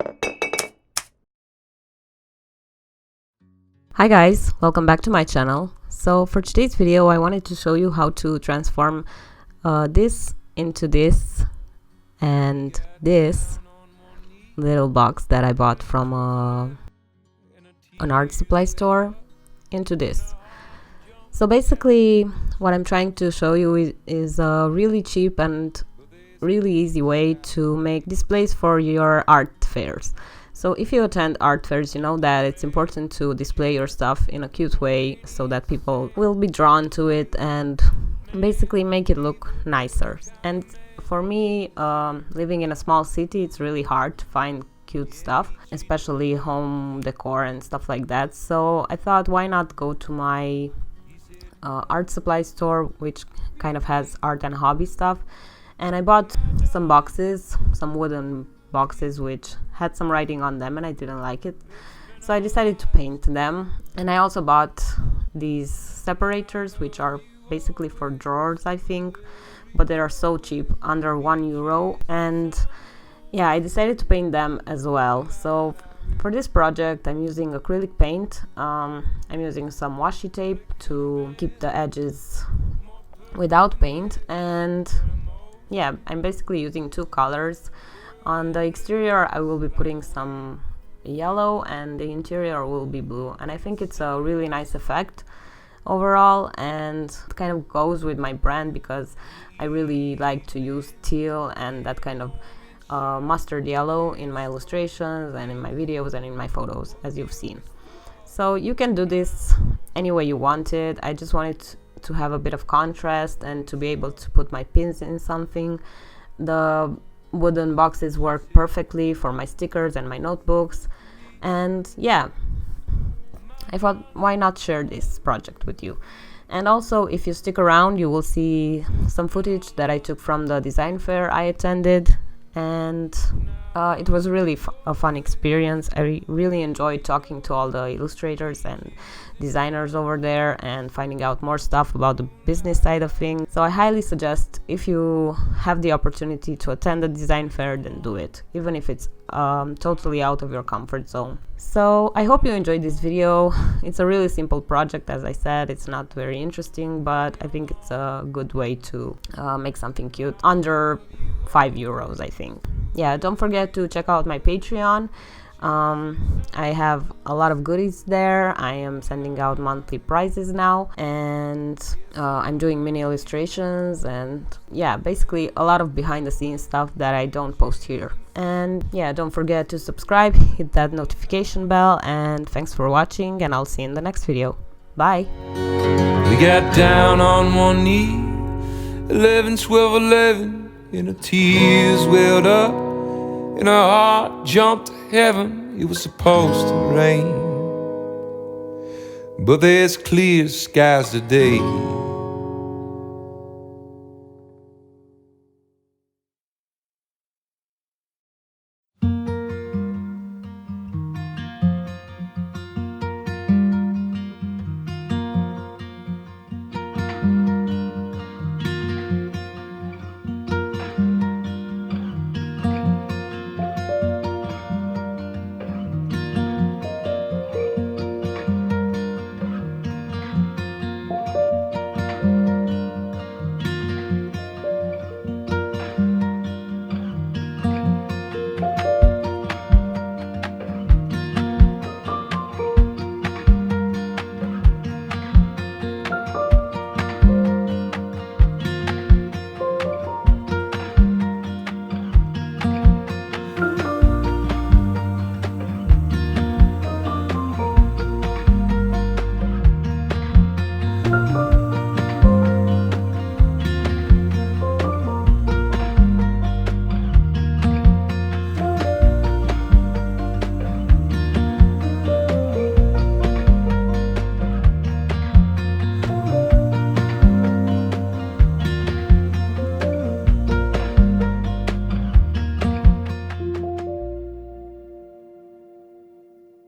Hi guys, welcome back to my channel. So for today's video I wanted to show you how to transform this into this and this little box that I bought from an art supply store into this. So basically what I'm trying to show you is a really cheap and really easy way to make displays for your art fairs. So if you attend art fairs, you know that it's important to display your stuff in a cute way so that people will be drawn to it and basically make it look nicer. And for me, living in a small city, it's really hard to find cute stuff, especially home decor and stuff like that. So I thought, why not go to my art supply store, which kind of has art and hobby stuff. And I bought some boxes, some wooden boxes which had some writing on them and I didn't like it. So I decided to paint them. And I also bought these separators, which are basically for drawers, I think, but they are so cheap, under €1. And yeah, I decided to paint them as well. So for this project I'm using acrylic paint. I'm using some washi tape to keep the edges without paint, and yeah, I'm basically using two colors. On the exterior I will be putting some yellow and the interior will be blue, and I think it's a really nice effect overall, and it kind of goes with my brand because I really like to use teal and that kind of mustard yellow in my illustrations and in my videos and in my photos, as you've seen. So you can do this any way you want it. I just wanted to have a bit of contrast and to be able to put my pins in something. The wooden boxes work perfectly for my stickers and my notebooks, and yeah, I thought, why not share this project with you. And also, if you stick around, you will see some footage that I took from the design fair I attended, and it was really a fun experience. I really enjoyed talking to all the illustrators and designers over there and finding out more stuff about the business side of things. So I highly suggest, if you have the opportunity to attend a design fair, then do it, even if it's totally out of your comfort zone. So I hope you enjoyed this video. It's a really simple project, as I said. It's not very interesting, but I think it's a good way to make something cute under €5, I think. Yeah, don't forget to check out my Patreon. I have a lot of goodies there. I am sending out monthly prizes now, and I'm doing mini illustrations and yeah, basically a lot of behind the scenes stuff that I don't post here. And yeah, don't forget to subscribe, hit that notification bell, and thanks for watching, and I'll see you in the next video. Bye! We got down on one knee, 11, 12, 11, and the tears welled up, and our heart jumped to heaven. It was supposed to rain, but there's clear skies today.